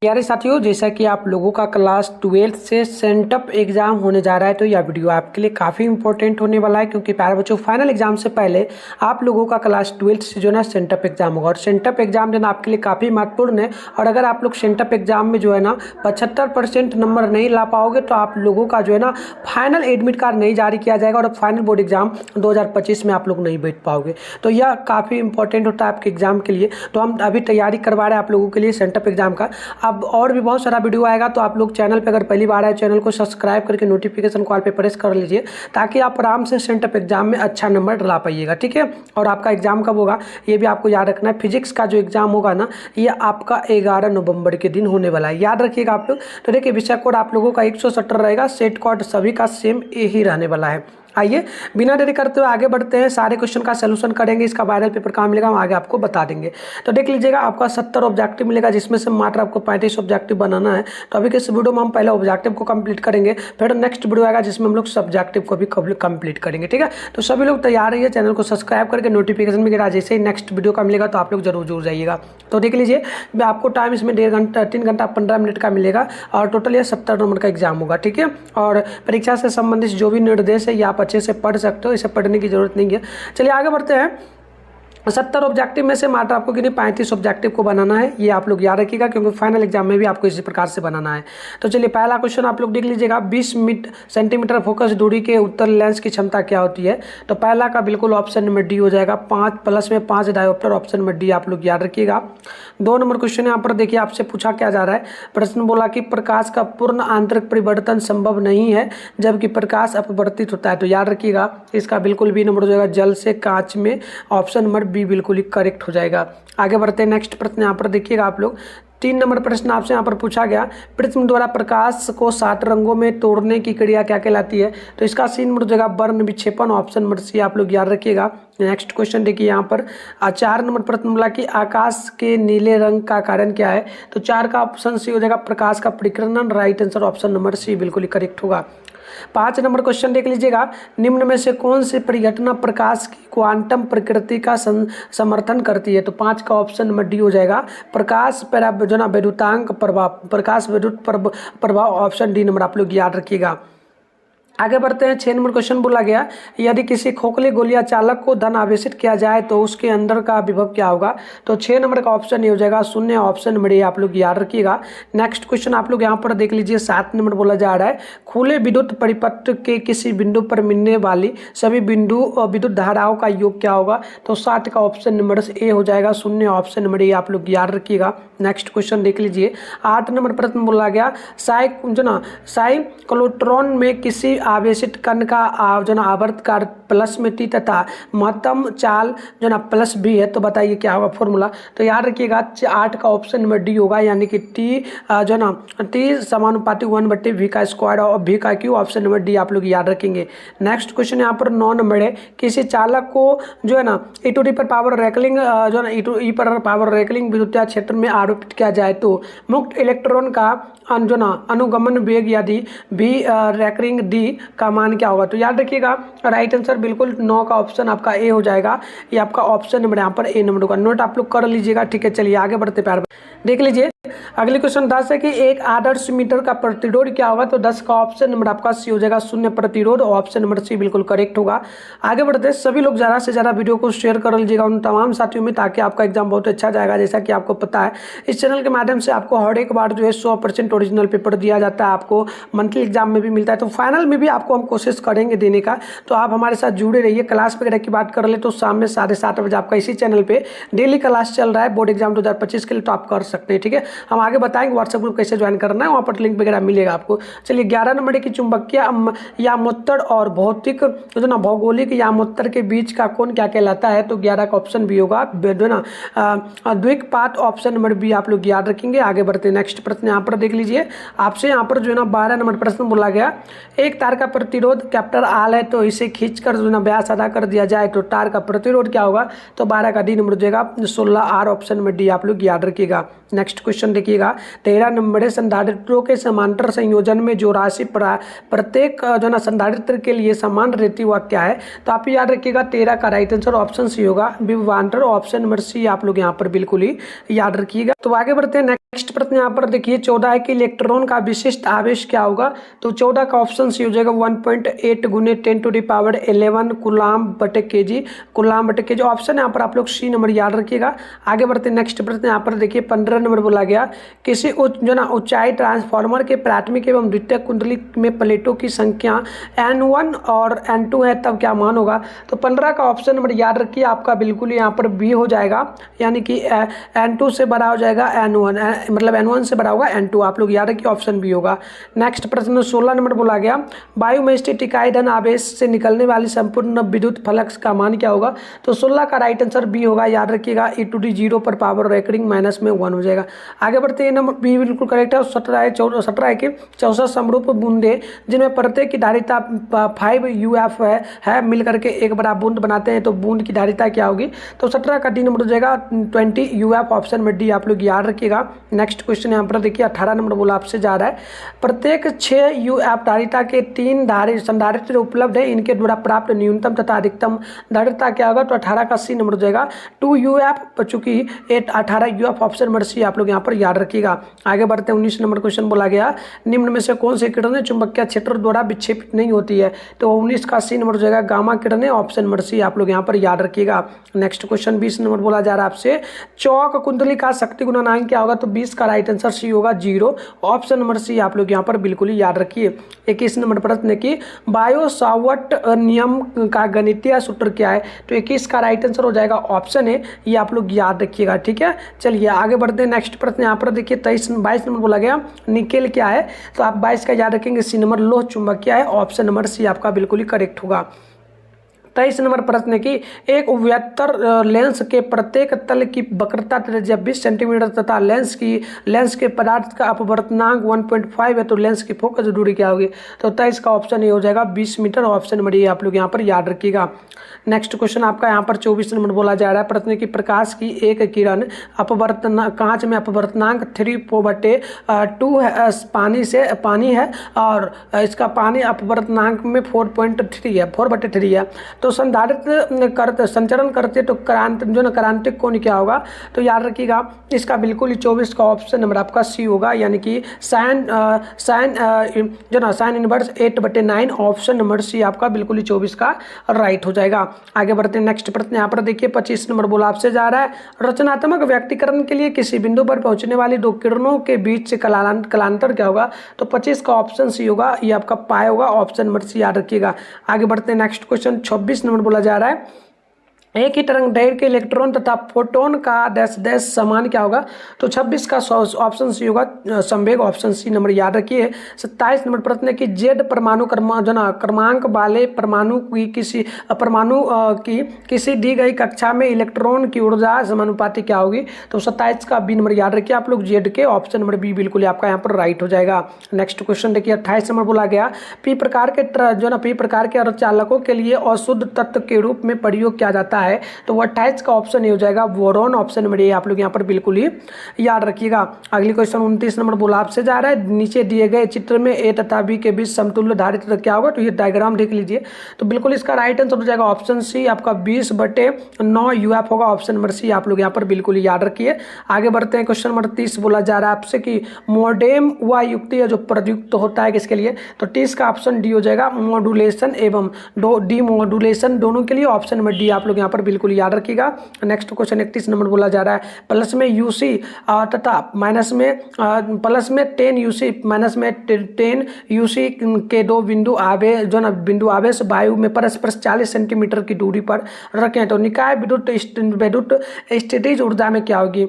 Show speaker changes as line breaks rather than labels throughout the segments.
प्यारे साथियों, जैसा कि आप लोगों का क्लास 12th से सेंटअप एग्जाम होने जा रहा है, तो यह वीडियो आपके लिए काफ़ी इंपॉर्टेंट होने वाला है। क्योंकि प्यारे बच्चों, फाइनल एग्जाम से पहले आप लोगों का क्लास 12th से जो है ना सेंटअप एग्जाम होगा। और सेंटअप एग्जाम जो है आपके लिए काफ़ी महत्वपूर्ण है। और अगर आप लोग सेंटअप एग्जाम में जो है ना 75% नंबर नहीं ला पाओगे तो आप लोगों का जो है ना फाइनल एडमिट कार्ड नहीं जारी किया जाएगा और फाइनल बोर्ड एग्जाम 2025 में आप लोग नहीं बैठ पाओगे। तो यह काफ़ी इंपॉर्टेंट होता है आपके एग्जाम के लिए। तो हम अभी तैयारी करवा रहे हैं आप लोगों के लिए सेंटअप एग्जाम का। अब और भी बहुत सारा वीडियो आएगा, तो आप लोग चैनल पे अगर पहली बार आए चैनल को सब्सक्राइब करके नोटिफिकेशन कॉल पे प्रेस कर लीजिए, ताकि आप आराम से सेंटअप एग्जाम में अच्छा नंबर ला पाइएगा। ठीक है। और आपका एग्जाम कब होगा ये भी आपको याद रखना है। फिजिक्स का जो एग्जाम होगा ना, ये आपका 11 नवंबर के दिन होने वाला है, याद रखिएगा आप लोग। तो देखिए, विषय कोड आप लोगों का 170 रहेगा, सेट कोड सभी का सेम यही रहने वाला है। आइए बिना देरी करते हुए आगे बढ़ते हैं, सारे क्वेश्चन का सोल्यूशन करेंगे। इसका वायरल पेपर कहाँ मिलेगा हम आगे आपको बता देंगे। तो देख लीजिएगा, आपका 70 ऑब्जेक्टिव मिलेगा, जिसमें से मात्र आपको 35 ऑब्जेक्टिव बनाना है। तो अभी के इस वीडियो में हम पहले ऑब्जेक्टिव को कंप्लीट करेंगे, फिर नेक्स्ट वीडियो आएगा जिसमें हम लोग सब्जेक्टिव को भी कंप्लीट करेंगे। ठीक है। तो सभी लोग तैयार रहिए, चैनल को सब्सक्राइब करके नोटिफिकेशन वगैरह जैसे ही नेक्स्ट वीडियो का मिलेगा तो आप लोग जरूर जाइएगा। तो देख लीजिए, आपको टाइम इसमें 1.5 घंटा 3 घंटा 15 मिनट का मिलेगा और टोटल ये 70 नंबर का एग्जाम होगा। ठीक है। और परीक्षा से संबंधित जो भी निर्देश है ये आप अच्छे से पढ़ सकते हो, इसे पढ़ने की जरूरत नहीं है। चलिए आगे बढ़ते हैं। 70 ऑब्जेक्टिव में से मात्र आपको कितनी 35 ऑब्जेक्टिव को बनाना है, ये आप लोग याद रखिएगा, क्योंकि फाइनल एग्जाम में भी आपको इसी प्रकार से बनाना है। तो चलिए पहला क्वेश्चन आप लोग देख लीजिएगा, 20 सेंटीमीटर फोकस दूरी के उत्तर लेंस की क्षमता क्या होती है। तो पहला का बिल्कुल ऑप्शन नंबर डी हो जाएगा, 5 प्लस में 5 डायोप्टर, ऑप्शन नंबर डी आप लोग याद रखिएगा। 2 नंबर क्वेश्चन यहाँ पर देखिए, आपसे पूछा क्या जा रहा है। प्रश्न बोला कि प्रकाश का पूर्ण आंतरिक परिवर्तन संभव नहीं है जबकि प्रकाश अपवर्तित होता है। तो याद रखिएगा, इसका बिल्कुल बी नंबर हो जाएगा, जल से कांच में, ऑप्शन नंबर बी बिल्कुल ही करेक्ट हो जाएगा। आगे बढ़ते हैं, नेक्स्ट प्रश्न यहाँ पर देखिएगा आप लोग। 3 नंबर प्रश्न आपसे यहाँ पर पूछा गया, प्रिज्म द्वारा प्रकाश को 7 रंगों में तोड़ने की क्रिया क्या कहलाती है। तो इसका सी नंबर हो जाएगा वर्ण विक्षेपण, ऑप्शन नंबर सी आप लोग याद रखिएगा। नेक्स्ट क्वेश्चन देखिए यहाँ पर 4 नंबर प्रश्न बोला कि आकाश के नीले रंग का कारण क्या है। तो 4 का ऑप्शन सी हो जाएगा, प्रकाश का परिकर्णन, right answer option number C बिल्कुल ही करेक्ट होगा। 5 नंबर क्वेश्चन देख लीजिएगा, निम्न में से कौन सी परिघटना प्रकाश की क्वांटम प्रकृति का समर्थन करती है। तो 5 का ऑप्शन नंबर डी हो जाएगा, प्रकाश जो वैद्युतांक प्रभाव, प्रकाश विद्युत प्रभाव, ऑप्शन डी नंबर आप लोग याद रखिएगा। आगे बढ़ते हैं, 6 नंबर क्वेश्चन बोला गया, यदि किसी खोखले गोलियां चालक को धन आवेशित किया जाए तो उसके अंदर का विभव क्या होगा। तो 6 नंबर का ऑप्शन ये हो जाएगा 0, ऑप्शन नंबर ए आप लोग याद रखिएगा। नेक्स्ट क्वेश्चन आप लोग यहाँ पर देख लीजिए, 7 नंबर बोला जा रहा है, खुले विद्युत परिपथ के किसी बिंदु पर मिलने वाली सभी बिंदु और विद्युत धाराओं का योग क्या होगा। तो 7 का ऑप्शन नंबर ए हो जाएगा 0, ऑप्शन नंबर ए आप लोग याद रखिएगा। नेक्स्ट क्वेश्चन देख लीजिए, 8 नंबर प्रश्न बोला गया, साइक्लोट्रॉन में किसी आवेशित कण का जो ना आवर्तकाल प्लस में टी तथा महत्तम चाल जो ना प्लस बी है। तो बताइए क्या होगा फॉर्मूला। तो याद रखिएगा 8 का ऑप्शन नंबर डी होगा, यानी कि टी जो ना टी समानुपाती 1/v वी का स्क्वायर और वी का क्यू, ऑप्शन नंबर डी आप लोग याद रखेंगे। नेक्स्ट क्वेश्चन यहाँ पर 9 नंबर है, किसी चालक को जो है ना e टू दी पावर रैकलिंग जो ना e पर पावर रैकलिंग विद्युत क्षेत्र में आरोपित किया जाए तो मुक्त इलेक्ट्रॉन का जो ना अनुगमन वेग यदि भी रैकलिंग डी का मान क्या होगा। तो याद रखिएगा, राइट आंसर बिल्कुल 9 का ऑप्शन आपका ए हो जाएगा, ये आपका ऑप्शन नंबर यहाँ पर ए नंबर होगा। नोट आप लोग कर लीजिएगा। ठीक है, चलिए आगे बढ़ते प्यार देख लीजिए। अगले क्वेश्चन 10 है कि एक आदर्श मीटर का प्रतिरोध क्या होगा। तो 10 का ऑप्शन नंबर आपका सी हो जाएगा 0 प्रतिरोध, ऑप्शन नंबर सी बिल्कुल करेक्ट होगा। आगे बढ़ते सभी लोग ज़्यादा से ज़्यादा वीडियो को शेयर कर लीजिएगा उन तमाम साथियों में, ताकि आपका एग्जाम बहुत अच्छा जाएगा। जैसा कि आपको पता है, इस चैनल के माध्यम से आपको हर एक बार जो है 100% ओरिजिनल पेपर दिया जाता है, आपको मंथली एग्जाम में भी मिलता है। तो फाइनल में भी आपको हम कोशिश करेंगे देने का। तो आप हमारे साथ जुड़े रहिए। क्लास वगैरह की बात कर ले तो शाम में 7:30 बजे आपका इसी चैनल पे डेली क्लास चल रहा है बोर्ड एग्जाम 2025 के लिए, तो आप कर सकते हैं। ठीक है, हम आगे बताएंगे व्हाट्सएप ग्रुप कैसे ज्वाइन करना है, वहाँ पर लिंक वगैरह मिलेगा आपको। चलिए 11 नंबर की चुंबकीय यामोत्तर और भौतिक जो ना भौगोलिक यामोत्तर के बीच का कोण क्या कहलाता है। तो 11 का ऑप्शन बी होगा, जो ना द्विकपात, ऑप्शन नंबर बी आप लोग याद रखेंगे। आगे बढ़ते नेक्स्ट प्रश्न यहाँ पर देख लीजिए, आपसे यहाँ पर जो है ना 12 नंबर प्रश्न बोला गया, एक तार का प्रतिरोध कैपिटल आर है तो इसे खींचकर जो ना व्यास आधा कर दिया जाए तो तार का प्रतिरोध क्या होगा। तो 12 का डी नंबर हो जाएगा 16 आर, ऑप्शन में डी आप लोग याद रखिएगा। नेक्स्ट क्वेश्चन क्वेश्चन देखिएगा 13 नंबर है, संधारित्रों के समांतर संयोजन में जो राशि प्रत्येक जो ना संधारित्र के लिए समान रहती वह क्या है। तो आप याद रखिएगा 13 का राइट आंसर ऑप्शन सी होगा, विभवांतर, ऑप्शन नंबर सी आप लोग यहाँ पर बिल्कुल ही याद रखिएगा। तो आगे बढ़ते हैं, नेक्स्ट प्रश्न यहाँ पर देखिए 14 है कि इलेक्ट्रॉन का विशिष्ट आवेश क्या होगा। तो 14 का ऑप्शन सी हो जाएगा 1.8 गुने 10⁻11 कूलाम बटे केजी, कूलाम बटे केजी। ऑप्शन यहाँ पर आप लोग सी नंबर याद रखिएगा। आगे बढ़ते हैं, नेक्स्ट प्रश्न यहाँ पर देखिए 15 नंबर बोला गया, किसी जो ना ऊंचाई ट्रांसफार्मर के प्राथमिक एवं द्वितीयक कुंडली में प्लेटों की संख्या N1 और N2 है, तब क्या मान होगा। तो 15 का ऑप्शन नंबर याद रखिए आपका बिल्कुल यहाँ पर बी हो जाएगा, यानी कि N2 से बड़ा हो जाएगा N1, मतलब N1 से बड़ा होगा N2, आप लोग याद रखिए ऑप्शन बी होगा। नेक्स्ट प्रश्न 16 नंबर बोला गया, वायु में स्थित इकाई धन आवेश से निकलने वाली संपूर्ण विद्युत फ्लक्स का मान क्या होगा। तो 16 का राइट आंसर बी होगा, याद रखिएगा e⁻0 पर पावर रेकरिंग माइनस में 1 हो जाएगा। आगे बढ़ते हैं, नंबर बी बिल्कुल करेक्ट है। 17 है कि 64 समरूप बूंदे जिनमें प्रत्येक की धारिता 5 UF है मिल करके एक बड़ा बूंद बनाते हैं, तो बूंद की धारिता क्या होगी। तो 17 का डी नंबर हो जाएगा 20 UF, ऑप्शन में डी आप लोग याद रखिएगा। नेक्स्ट क्वेश्चन यहाँ पर देखिए 18 नंबर बोला आपसे जा रहा है, प्रत्येक 6 UF धारिता के 3 संधारित्र उपलब्ध है, इनके द्वारा प्राप्त न्यूनतम तथा अधिकतम धारिता क्या होगा। तो 18 का सी नंबर हो जाएगा 2 UF, चूंकि 18 UF, ऑप्शन नंबर सी आप लोग यहाँ पर याद रखिएगा। आगे बढ़ते हैं, 19 नंबर क्वेश्चन बोला गया, निम्न में से कौन सी किरणें चुंबकीय क्षेत्र द्वारा विक्षेपित नहीं होती है। तो 19 का सी नंबर हो जाएगा गामा किरणें, ऑप्शन नंबर सी आप लोग यहाँ पर याद रखिएगा। नेक्स्ट क्वेश्चन 20 नंबर बोला जा रहा है आपसे, चौक कुंडली का शक्ति गुणनांक क्या होगा। तो 20 का राइट आंसर सी होगा 0, ऑप्शन नंबर सी आप लोग यहाँ पर बिल्कुल ही याद रखिए। 21 नंबर प्रश्न की बायो सावर्ट नियम का गणितीय सूत्र क्या है। तो 21 का राइट आंसर हो जाएगा ऑप्शन है, ये आप लोग याद रखिएगा, ठीक है। चलिए आगे बढ़ते हैं, नेक्स्ट प्रश्न यहाँ पर देखिए 22 नंबर बोला गया, निकेल क्या है। तो आप 22 का याद रखेंगे, सी नंबर लोह चुंबक क्या है, ऑप्शन नंबर सी आपका बिल्कुल ही करेक्ट होगा। 23 नंबर प्रश्न की एक उभयतर लेंस के प्रत्येक तल की वक्रता त्रिज्या 20 सेंटीमीटर तथा लेंस के पदार्थ का अपवर्तनांक 1.5 है, तो लेंस की फोकस दूरी क्या होगी। तो 23 का ऑप्शन ये हो जाएगा 20 मीटर, ऑप्शन नंबर ये आप लोग यहाँ पर याद रखिएगा। नेक्स्ट क्वेश्चन आपका यहाँ पर 24 नंबर बोला जा रहा है, प्रश्न की प्रकाश की एक किरण कांच में अपवर्तनांक 3/2 है, पानी है और इसका पानी अपवर्तनांक में 4/3 है। तो संधारित्र संचरण करते तो क्रांतिक कोण क्या होगा। तो याद रखिएगा इसका बिल्कुल ही 24 का ऑप्शन नंबर आपका सी होगा, यानी कि sine inverse 8/9, option number C आपका बिल्कुल ही 24 का राइट हो जाएगा। आगे बढ़ते हैं, नेक्स्ट प्रश्न यहाँ पर देखिए 25 नंबर बोला आपसे जा रहा है, रचनात्मक व्यक्तिकरण के लिए किसी बिंदु पर पहुंचने वाली दो किरणों के बीच से कलांतर क्या होगा। तो 25 का ऑप्शन सी होगा, ये आपका पाए होगा, ऑप्शन नंबर सी याद रखिएगा। आगे बढ़ते हैं, नेक्स्ट क्वेश्चन 26 नंबर बोला जा रहा है, एक ही तरंग दैर्घ्य के इलेक्ट्रॉन तथा फोटोन का डैश डैश समान क्या होगा। तो 26 का ऑप्शन सी होगा संवेग, ऑप्शन सी नंबर याद रखिए। 27 नंबर प्रश्न है कि जेड परमाणु क्रमांक वाले परमाणु की किसी दी गई कक्षा में इलेक्ट्रॉन की ऊर्जा समानुपाती क्या होगी। तो 27 का बी नंबर याद रखिए आप लोग जेड के, ऑप्शन नंबर बी बिल्कुल आपका यहाँ पर राइट हो जाएगा। नेक्स्ट क्वेश्चन देखिए 28 नंबर बोला गया, पी प्रकार के अर्धचालकों के लिए अशुद्ध तत्व के रूप में प्रयोग किया जाता है। तो 28 का ऑप्शन ये हो जाएगा बोरॉन, ऑप्शन नंबर ए आप लोग यहाँ पर बिल्कुल ही याद रखिएगा। अगली क्वेश्चन 29 नंबर बोला आपसे जा रहा है, नीचे दिए गए चित्र में ए तथा बी के बीच समतुल्य धारित्र क्या होगा। तो ये डायग्राम देख लीजिए, तो बिल्कुल इसका राइट आंसर हो जाएगा ऑप्शन सी आपका 20/9 UF होगा, ऑप्शन नंबर सी आप लोग यहाँ पर बिल्कुल ही याद रखिए। आगे बढ़ते हैं, क्वेश्चन नंबर 30 बोला जा रहा है आपसे कि मोडेम वह युक्ति है जो प्रयुक्त होता है किसके लिए। तो 30 का ऑप्शन डी हो जाएगा, मॉड्यूलेशन एवं डीमॉड्यूलेशन दोनों के लिए, ऑप्शन नंबर डी आप लोग यहाँ पर बिल्कुल याद रखिएगा। नेक्स्ट क्वेश्चन 31 नंबर बोला जा रहा है, प्लस में यूसी तथा माइनस में प्लस में 10 यूसी माइनस में 10 यूसी के दो बिंदु आवेश वायु में परस्पर 40 सेंटीमीटर की दूरी पर रखें, तो निकाय विद्युत स्थितिज ऊर्जा में क्या होगी।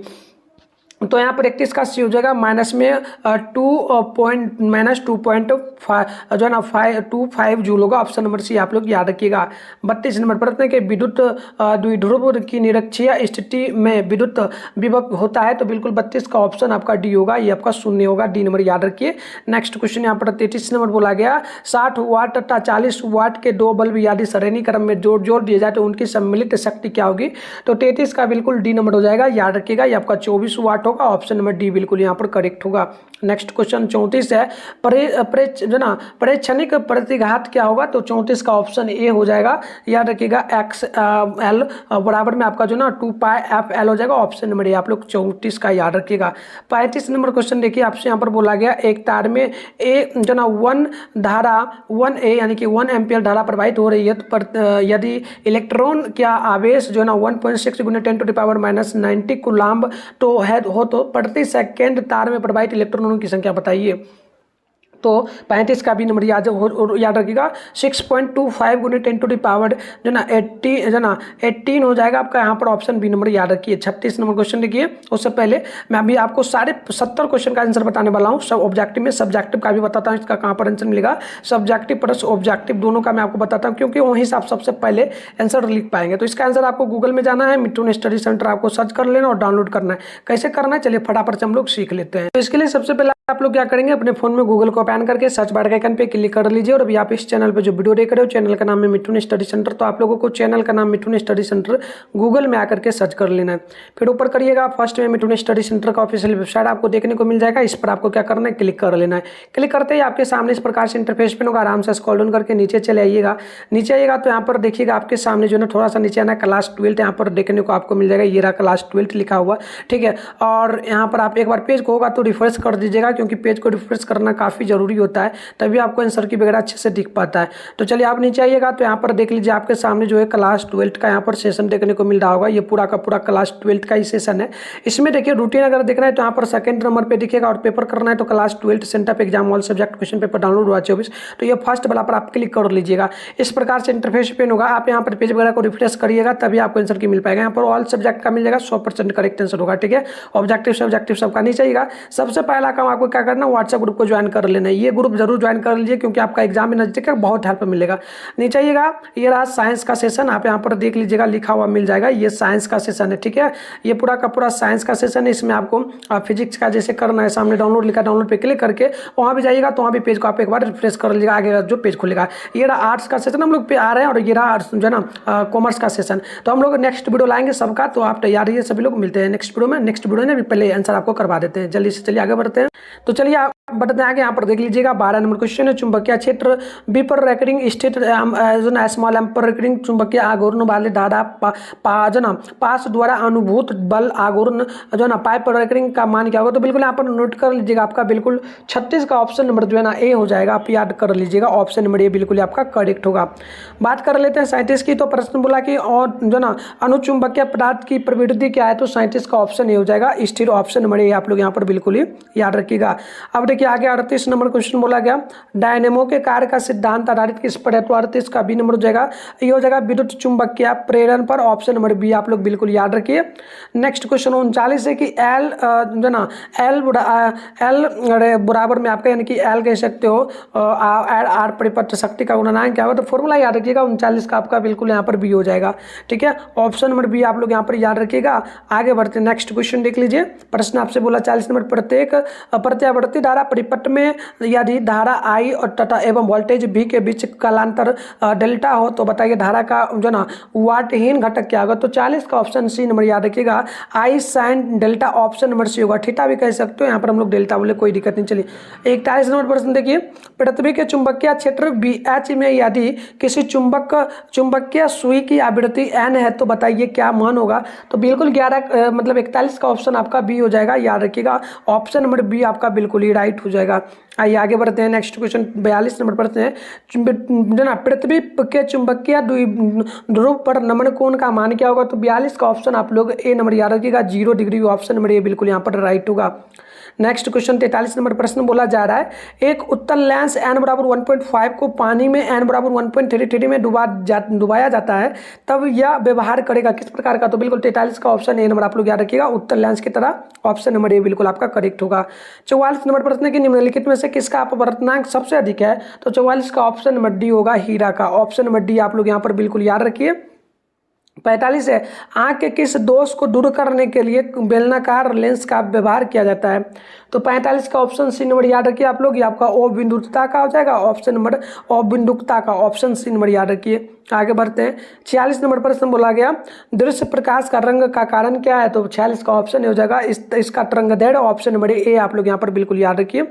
तो यहाँ पर 31 का सी हो जाएगा -2.25 जूल होगा, ऑप्शन नंबर सी आप लोग याद रखिएगा। 32 नंबर प्रश्न के विद्युत द्विध्रुव की निरक्षीय स्थिति में विद्युत विभव होता है। तो बिल्कुल 32 का ऑप्शन आपका डी होगा, ये आपका शून्य होगा, डी नंबर याद रखिए। नेक्स्ट क्वेश्चन यहाँ पर 33 नंबर बोला गया, 60 वाट तथा 40 वाट के दो बल्ब यदि श्रेणी क्रम में जोड़ दिए जाए तो उनकी सम्मिलित शक्ति क्या होगी। तो 33 का बिल्कुल डी नंबर हो जाएगा, याद रखिएगा, ये आपका 24 वाट होगा, ऑप्शन नंबर डी बिल्कुल यहाँ पर करेक्ट होगा। नेक्स्ट क्वेश्चन 34 है, प्रेक्षणिक प्रतिघात क्या होगा? तो 34 का ऑप्शन ए हो जाएगा, याद रखिएगा एक्स एल बराबर में आपका जो ना 2πfl हो जाएगा, ऑप्शन नंबर ए आप लोग 34 का याद रखिएगा। 35 नंबर क्वेश्चन देखिए, आपसे यहाँ पर बोला गया एक तार में ए जो ना 1A यानी कि 1 एम्पियर धारा प्रवाहित हो रही है, तो यदि इलेक्ट्रॉन क्या आवेश जो ना 1.6 × 10⁻⁻90 कूलाम्ब तो हो तो प्रति सेकेंड तार में प्रवाहित इलेक्ट्रॉनों की संख्या बताइए। तो 35 का भी नंबर याद रखिएगा, 6.25 × 10⁻, जो ना 18 हो जाएगा आपका, यहाँ पर ऑप्शन बी नंबर याद रखिए। 36 नंबर क्वेश्चन देखिए, उससे पहले मैं अभी आपको सारे 70 क्वेश्चन का आंसर बताने वाला हूँ। सब ऑब्जेक्टिव में, सब्जेक्टिव का भी बताता हूँ, इसका कहाँ पर आंसर मिलेगा, सब्जेक्टिव प्लस ऑब्जेक्टिव दोनों का मैं आपको बताता हूँ, क्योंकि वहीं से आप सबसे पहले आंसर लिख पाएंगे। तो इसका आंसर आपको गूगल में जाना है, मिथुन स्टडी सेंटर आपको सर्च कर लेना और डाउनलोड करना है। कैसे करना है चलिए फटाफट से हम लोग सीख लेते हैं। तो इसके लिए सबसे पहले आप लोग क्या करेंगे, अपने फोन में गूगल को ओपन करके सर्च बार के आइकन पे क्लिक कर लीजिए। और अभी आप इस चैनल पे जो वीडियो देख रहे हो, चैनल का नाम है मिथुन स्टडी सेंटर, तो आप लोगों को चैनल का नाम मिथुन स्टडी सेंटर गूगल में आकर के सर्च कर लेना है। फिर ऊपर करिएगा, फर्स्ट में मिथुन स्टडी सेंटर का ऑफिशियल वेबसाइट आपको देखने को मिल जाएगा, इस पर आपको क्या करना है, क्लिक कर लेना है। क्लिक करते ही आपके सामने इस प्रकार से इंटरफेस पे होगा, आराम से स्क्रॉल डाउन करके नीचे चले आइएगा। नीचे आइएगा तो यहाँ पर देखिएगा आपके सामने जो है थोड़ा सा नीचे आना, क्लास 12 यहाँ पर देखने को आपको मिल जाएगा, ये रहा क्लास 12 लिखा हुआ, ठीक है। और यहाँ पर आप एक बार पेज को होगा तो रिफ्रेश कर दीजिएगा, क्योंकि पेज को रिफ्रेश करना काफ़ी जरूरी होता है, तभी आपको आंसर की वगैरह अच्छे से दिख पाता है। तो चलिए आप नीचे आइएगा तो यहाँ पर देख लीजिए, आपके सामने जो है क्लास 12 का यहाँ पर सेशन देखने को मिल रहा होगा, ये पूरा का पूरा क्लास 12 का ही सेशन है। इसमें देखिए रूटीन अगर देखना है तो यहाँ पर सेकंड नंबर पे दिखेगा, और पेपर करना है तो class 12 sent up exam all subject question paper download हुआ 24, तो ये फर्स्ट वाला पर आप क्लिक कर लीजिएगा। इस प्रकार से इंटरफेस पेन होगा, आप यहाँ पर पेज वगैरह को रिफ्रेश करिएगा, तभी आपको आंसर की मिल पाएगा। यहाँ पर ऑल सब्जेक्ट का मिल जाएगा, 100% करेक्ट आंसर होगा, ठीक है। ऑब्जेक्टिव सब्जेक्टिव सबका नहीं चाहिएगा। सबसे पहला काम आपको क्या करना है, व्हाट्सएप ग्रुप को ज्वाइन कर लेना है। ये ग्रुप जरूर ज्वाइन कर लीजिए, क्योंकि आपका एग्जाम में नजदीक है, बहुत हेल्प मिलेगा। नीचे आइएगा, ये रहा साइंस का सेशन, आप यहाँ पर देख लीजिएगा, लिखा हुआ मिल जाएगा, ये साइंस का सेशन है, ठीक है। ये पूरा का पूरा साइंस का सेशन है, इसमें आपको फिजिक्स का जैसे करना है, सामने डाउनलोड लिखा, डाउनलोड पे क्लिक करके वहाँ भी जाइएगा, तो वहाँ भी पेज को आप एक बार रिफ्रेश कर लीजिएगा, आगे जो पेज खुलेगा। ये रहा आर्ट्स का सेशन हम लोग पे आ रहे हैं, और ये रहा जो है ना कॉमर्स का सेशन। तो हम लोग नेक्स्ट वीडियो लाएंगे सबका, तो आप तैयार रहिए, सभी लोग मिलते हैं नेक्स्ट वीडियो में। नेक्स्ट वीडियो में पहले आंसर आपको करवा देते हैं, जल्दी से चलिए आगे बढ़ते हैं। तो चलिए आप बढ़ते आगे, यहाँ पर देख लीजिएगा 12 नंबर क्वेश्चन है, चुंबकीय क्षेत्र बी पर रेकरिंग स्टेट स्मॉल एम पर रेकरिंग चुंबकीय आघूर्ण वाले धारा पास द्वारा अनुभूत बल आघूर्ण जो ना पाइप पर रेकरिंग का मान क्या होगा? तो बिल्कुल यहाँ पर नोट कर लीजिएगा, आपका बिल्कुल 36 का ऑप्शन नंबर जो है ना ए हो जाएगा, आप याद कर लीजिएगा, ऑप्शन नंबर ए बिल्कुल आपका करेक्ट होगा। बात कर लेते हैं 37 की, तो प्रश्न बोला कि और जो ना अनुचुंबकीय पदार्थ की प्रवृत्ति क्या है? तो 37 का ऑप्शन ए हो जाएगा, स्थिर, ऑप्शन नंबर ए आप लोग यहाँ पर बिल्कुल ही याद रखिएगा। अब देखिए आगे 38 नंबर क्वेश्चन बोला गया, डायनेमो के कार्य का सिद्धांत आधारित किस पर है? तो 38 का बी नंबर हो जाएगा, ये हो जाएगा विद्युत चुंबकीय प्रेरण पर, ऑप्शन नंबर बी आप लोग बिल्कुल याद रखिए। नेक्स्ट क्वेश्चन 39 है कि एल जो ना एल बराबर में आपका यानी कि एल कह सकते हो आर परिपत्र शक्ति का गुणनांक क्या होगा? तो फॉर्मूला याद रखिएगा, 39 का आपका बिल्कुल यहाँ पर बी हो जाएगा, ठीक है, ऑप्शन नंबर बी आप लोग यहाँ पर याद रखिएगा। आगे बढ़ते नेक्स्ट क्वेश्चन देख लीजिए, प्रश्न आपसे बोला 40 नंबर, प्रत्येक प्रत्यावर्ती धारा परिपथ में यदि धारा आई और तथा एवं वोल्टेज V के बीच कालांतर डेल्टा हो तो बताइए धारा का जो ना वाटहीन घटक क्या होगा? तो 40 का ऑप्शन सी नंबर याद रखिएगा, I sine delta, option number C होगा, थीटा भी कह सकते हो, यहाँ पर हम लोग डेल्टा बोले, कोई दिक्कत नहीं। चलिए 41 नंबर प्रश्न देखिए, पृथ्वी के चुंबकीय क्षेत्र BH में यदि किसी चुंबकीय सुई की आवृत्ति n है तो बताइए क्या मान होगा? तो बिल्कुल 11 मतलब 41 का ऑप्शन आपका बी हो जाएगा, याद रखिएगा, ऑप्शन नंबर बी आपका बिल्कुल ही राइट हो जाएगा। आइए आगे बढ़ते हैं, नेक्स्ट क्वेश्चन 42 नंबर प्रश्न है, जो ना पृथ्वी के चुंबकीय ध्रुव पर नमन कोण का मान क्या होगा? तो 42 का ऑप्शन आप लोग ए नंबर याद रखिएगा, 0 डिग्री, ऑप्शन नंबर ए बिल्कुल यहाँ पर राइट होगा। नेक्स्ट क्वेश्चन 43 नंबर प्रश्न बोला जा रहा है, एक उत्तल लेंस n बराबर 1.5 को पानी में n बराबर 1.33 में डुबाया जाता है, तब यह व्यवहार करेगा किस प्रकार का? तो बिल्कुल 43 का ऑप्शन ए नंबर आप लोग याद रखिएगा, उत्तल लेंस की तरह, ऑप्शन नंबर ए बिल्कुल आपका करेक्ट होगा। 44 नंबर प्रश्न की निम्नलिखित में से किसका अपवर्तनांक सबसे अधिक है? तो 44 का ऑप्शन नंबर डी होगा, हीरा का, ऑप्शन नंबर डी आप लोग यहाँ पर बिल्कुल याद रखिए। 45 है, आंख के किस दोष को दूर करने के लिए बेलनाकार लेंस का व्यवहार किया जाता है? तो 45 का ऑप्शन सी नंबर याद रखिए आप लोग, ये आपका अबिंदुता का हो जाएगा, ऑप्शन नंबर अबिंदुता का, ऑप्शन सी नंबर याद रखिए। आगे बढ़ते हैं। 46 नंबर प्रश्न बोला गया दृश्य प्रकाश का रंग का कारण क्या है, तो 46 का ऑप्शन हो जाएगा इसका तरंगदैर्घ्य, ऑप्शन नंबर ए आप लोग यहाँ पर बिल्कुल याद रखिए।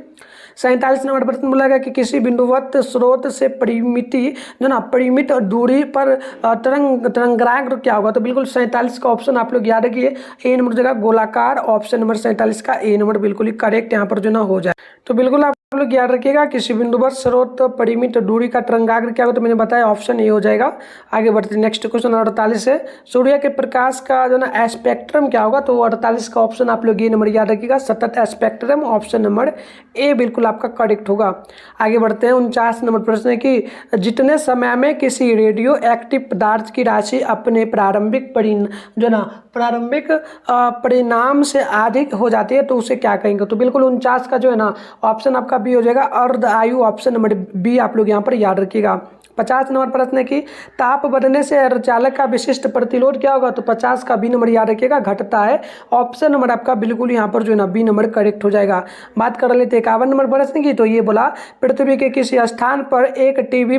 47 नंबर प्रश्न बोला गया कि किसी बिंदुवत स्रोत से परिमित दूरी पर तरंगाग्र क्या होगा, तो बिल्कुल 47 का ऑप्शन आप लोग याद रखिए, ए नंबर जगह गोलाकार, ऑप्शन नंबर 47 का ए नंबर बिल्कुल ही करेक्ट यहाँ पर जो ना हो जाए। तो बिल्कुल आप लोग याद रखिएगा किसी बिंदुवत स्रोत परिमित दूरी का तरंगाग्र क्या होगा, तो मैंने बताया ऑप्शन ए हो जाएगा। आगे बढ़ते हैं नेक्स्ट क्वेश्चन 48 है, सूर्य के प्रकाश का जो ना स्पेक्ट्रम क्या होगा, तो 48 का ऑप्शन आप लोग ये नंबर याद रखिएगा, सतत स्पेक्ट्रम, ऑप्शन नंबर ए बिल्कुल आपका करेक्ट होगा। आगे बढ़ते हैं 49 नंबर प्रश्न है कि जितने समय में किसी रेडियो एक्टिव पदार्थ की राशि अपने प्रारंभिक परिणाम से अधिक हो जाती है तो उसे क्या कहेंगे, तो बिल्कुल 49 का जो है ना ऑप्शन आपका बी हो जाएगा, अर्ध आयु, ऑप्शन नंबर बी आप लोग यहाँ पर याद रखिएगा। 50 नंबर प्रश्न है कि ताप बढ़ने से अर्धचालक का विशिष्ट प्रतिरोध क्या होगा, तो 50 का बी नंबर याद रखिएगा, घटता है, ऑप्शन नंबर आपका बिल्कुल यहाँ पर जो है ना बी नंबर करेक्ट हो जाएगा। बात कर लेते हैं 51 नंबर प्रश्न की, तो ये बोला पृथ्वी के किसी स्थान पर एक टीवी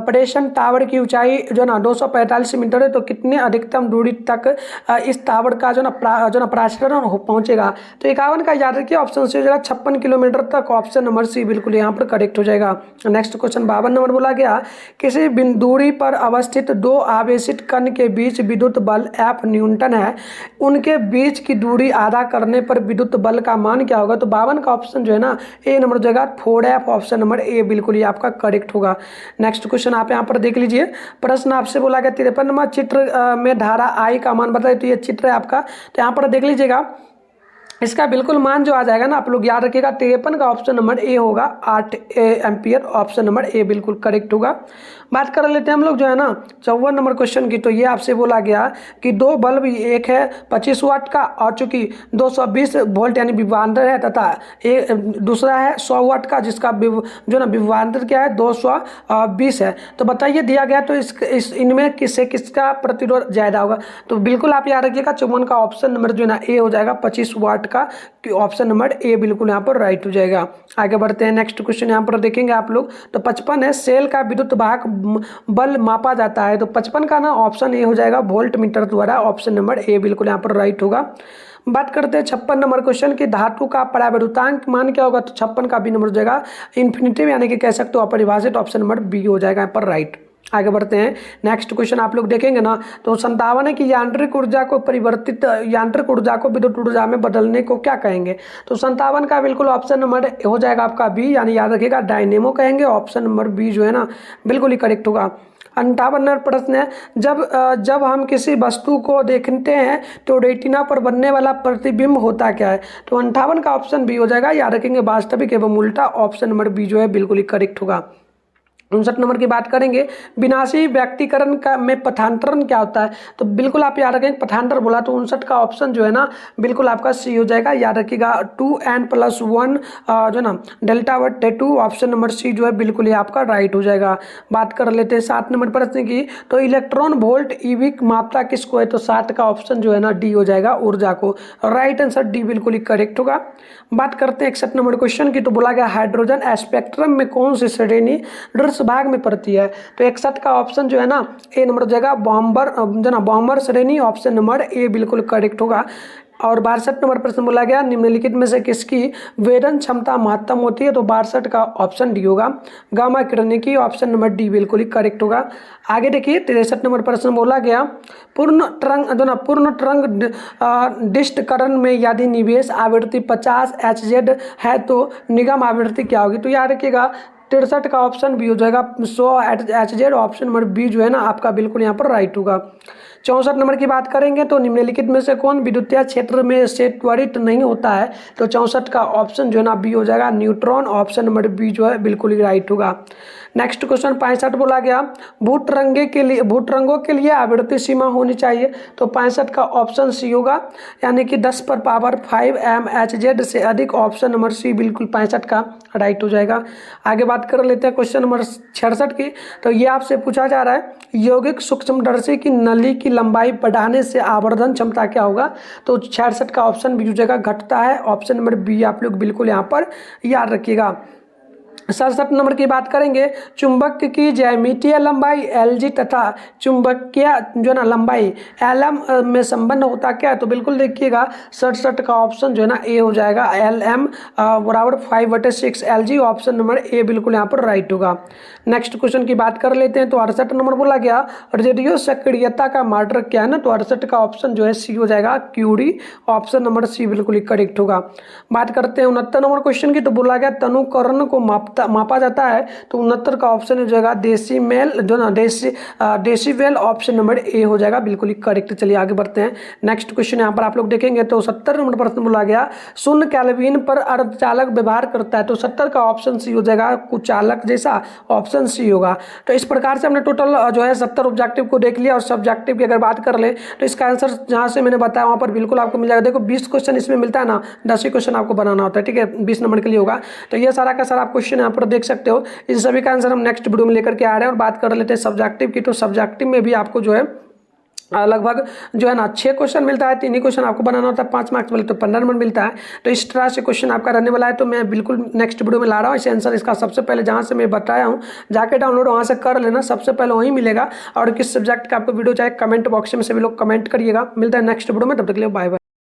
प्रेषण टावर की ऊंचाई जो ना 245 मीटर है, तो कितने अधिकतम दूरी तक इस टावर का जो ना प्रसारण पहुंचेगा, तो 51 का याद रखिए, ऑप्शन सी हो जाएगा 56 किलोमीटर तक, ऑप्शन नंबर सी बिल्कुल यहाँ पर करेक्ट हो जाएगा। नेक्स्ट क्वेश्चन 52 नंबर बोला गया किसी दूरी पर अवस्थित दो आवेशित कण के बीच विद्युत बल F न्यूटन है, उनके बीच की दूरी आधा करने पर विद्युत बल का मान क्या होगा, तो 52 का ऑप्शन जो है ना ए नंबर जगह 4F, ऑप्शन नंबर ए बिल्कुल ही आपका करेक्ट होगा। नेक्स्ट क्वेश्चन आप यहाँ पर देख लीजिए, प्रश्न आपसे बोला गया 53 नंबर चित्र में धारा I का मान बताइए, तो ये चित्र है आपका, तो यहाँ पर देख लीजिएगा इसका बिल्कुल मान जो आ जाएगा ना आप लोग याद रखिएगा 53 का ऑप्शन नंबर ए होगा, 8 एम्पियर, ऑप्शन नंबर ए बिल्कुल करेक्ट होगा। बात कर लेते हैं हम लोग जो है ना 54 नंबर क्वेश्चन की, तो ये आपसे बोला गया कि दो बल्ब, एक है 25 वाट का और चूंकि 220 वोल्ट यानी विभवांतर है, तथा एक दूसरा है 100 वाट का जिसका जो ना विभवांतर क्या है 220 है, तो बताइए दिया गया तो इनमें किसका प्रतिरोध ज्यादा होगा, तो बिल्कुल आप याद रखिएगा 54 का ऑप्शन नंबर जो है ना ए हो जाएगा 25 वाट का, ऑप्शन नंबर ए बिल्कुल यहाँ पर राइट हो जाएगा। आगे बढ़ते हैं नेक्स्ट क्वेश्चन यहाँ पर देखेंगे आप लोग, तो 55 है सेल का विद्युत वाहक बल मापा जाता है, तो 55 का ना ऑप्शन ए हो जाएगा वोल्ट मीटर द्वारा, ऑप्शन नंबर ए बिल्कुल यहाँ पर राइट होगा। बात करते हैं 56 नंबर क्वेश्चन की धातु का परावर्तनांक मान क्या होगा, तो 56 का बी नंबर हो जाएगा इन्फिनिटिव यानी कि कह सकते हो अपरिभाषित, ऑप्शन नंबर बी हो जाएगा यहाँ पर राइट। आगे बढ़ते हैं नेक्स्ट क्वेश्चन आप लोग देखेंगे ना, तो 57 है कि यांत्रिक ऊर्जा को विद्युत ऊर्जा में बदलने को क्या कहेंगे, तो 57 का बिल्कुल ऑप्शन नंबर हो जाएगा आपका बी, यानी याद रखिएगा डायनेमो कहेंगे, ऑप्शन नंबर बी जो है ना बिल्कुल ही करेक्ट होगा। 58 नंबर प्रश्न है जब हम किसी वस्तु को देखते हैं तो रेटिना पर बनने वाला प्रतिबिंब होता क्या है, तो 58 का ऑप्शन बी हो जाएगा, याद रखेंगे वास्तविक एवं उल्टा, ऑप्शन नंबर बी जो है बिल्कुल ही करेक्ट होगा। 59 नंबर की बात करेंगे विनाशी व्यक्तिकरण का में पथांतरण क्या होता है, तो बिल्कुल आप याद रखेंगे पथांतर बोला तो 59 का ऑप्शन जो है ना बिल्कुल आपका सी हो जाएगा, याद रखिएगा 2n+1 जो ना डेल्टा बटे 2, ऑप्शन नंबर सी जो है बिल्कुल ही आपका राइट हो जाएगा। बात कर लेते हैं 7 नंबर प्रश्न की, तो इलेक्ट्रॉन वोल्ट ईवी मापता किसको है, तो 7 का ऑप्शन जो है ना डी हो जाएगा ऊर्जा को, राइट आंसर डी बिल्कुल ही करेक्ट होगा। बात करते हैं 61 नंबर क्वेश्चन की, तो बोला गया हाइड्रोजन स्पेक्ट्रम में कौन सी श्रेणी भाग में पड़ती है, तो 61 का ऑप्शन जो है ना ए नंबर जगह बॉम्बर श्रेणी, ऑप्शन नंबर ए बिल्कुल करेक्ट होगा। और 62 नंबर प्रश्न बोला गया निम्नलिखित में से किसकी वेदन क्षमता महत्तम होती है, तो 62 का ऑप्शन डी होगा गामा किरणें की, ऑप्शन नंबर डी बिल्कुल ही करेक्ट होगा। आगे देखिए 63 नंबर प्रश्न बोला गया पूर्ण तरंग डिस्टकरण में यदि निवेश आवृत्ति 50 Hz है तो निगम आवृत्ति क्या होगी, तो याद रखिएगा 63 का ऑप्शन बी हो जाएगा 100 Hz, ऑप्शन नंबर बी जो है ना आपका बिल्कुल यहाँ पर राइट होगा। 64 नंबर की बात करेंगे तो निम्नलिखित में से कौन विद्युतीय क्षेत्र में से त्वरित नहीं होता है, तो 64 का ऑप्शन जो है ना बी हो जाएगा न्यूट्रॉन, ऑप्शन नंबर बी जो है बिल्कुल ही राइट होगा। नेक्स्ट क्वेश्चन 65 बोला गया भूतरंगों के लिए आवृत्ति सीमा होनी चाहिए, तो 65 का ऑप्शन सी होगा, यानी कि 10⁵ mHz से अधिक, ऑप्शन नंबर सी बिल्कुल 65 का राइट हो जाएगा। आगे बात कर लेते हैं क्वेश्चन नंबर 66 की, तो ये आपसे पूछा जा रहा है यौगिक सूक्ष्मदर्शी की नली की लंबाई बढ़ाने से आवर्धन क्षमता क्या होगा, तो 66 का ऑप्शन बी हो जाएगा घटता है, ऑप्शन नंबर बी आप लोग बिल्कुल यहाँ पर याद रखिएगा। 67 नंबर की बात करेंगे, चुंबक की ज्यामितीय लंबाई Lg तथा चुंबकीय जो है ना लंबाई Lm में संबंध होता क्या है, तो बिल्कुल देखिएगा 67 का ऑप्शन जो है ना ए हो जाएगा, Lm बराबर 5/6 Lg, ऑप्शन नंबर ए बिल्कुल यहाँ पर राइट होगा। नेक्स्ट क्वेश्चन की बात कर लेते हैं, तो 68 नंबर बोला गया रेडियो सक्रियता का मात्रक क्या है ना, तो 68 का ऑप्शन जो है सी हो जाएगा, क्यूरी, ऑप्शन नंबर सी बिल्कुल करेक्ट होगा। बात करते हैं 69 नंबर क्वेश्चन की, तो बोला गया तनुकरण को मापा जाता है, तो 69 का ऑप्शन हो जाएगा डेसिमेल जो ना डेसिबेल, ऑप्शन नंबर ए हो जाएगा बिल्कुल ही करेक्ट। चलिए आगे बढ़ते हैं। नेक्स्ट क्वेश्चन यहाँ पर आप लोग देखेंगे तो 70 नंबर प्रश्न बोला गया शून्य केल्विन पर अर्धचालक व्यवहार करता है, तो 70 का ऑप्शन सी हो जाएगा, कुचालक जैसा, ऑप्शन सी होगा। तो इस प्रकार से हमने टोटल जो है 70 ऑब्जेक्टिव को देख लिया, और सब्जेक्टिव की अगर बात कर ले तो इसका आंसर जहाँ से मैंने बताया वहाँ पर बिल्कुल आपको मिल जाएगा। देखो 20 क्वेश्चन इसमें मिलता है ना, 10 ही क्वेश्चन आपको बनाना होता है, ठीक है, 20 नंबर के लिए होगा। तो ये सारा का सारा आप क्वेश्चन यहाँ पर देख सकते हो। इन सभी का आंसर हम नेक्स्ट वीडियो में लेकर के आ रहे हैं, और बात कर लेते हैं सब्जेक्टिव की। तो सब्जेक्टिव में भी आपको जो है लगभग जो है ना 6 क्वेश्चन मिलता है, 3 ही क्वेश्चन आपको बनाना होता है, 5 मार्क्स वाले तो 15 नंबर मिलता है। तो इस तरह से क्वेश्चन आपका रहने वाला है, तो मैं बिल्कुल नेक्स्ट वीडियो में ला रहा हूँ। इसे आंसर इसका सबसे पहले जहाँ से मैं बताया हूँ जाके डाउनलोड वहाँ से कर लेना, सबसे पहले वहीं मिलेगा। और किस सब्जेक्ट का आपको वीडियो चाहे कमेंट बॉक्स में सभी लोग कमेंट करिएगा। मिलता है नेक्स्ट वीडियो में, तब तक के लिए बाय बाय।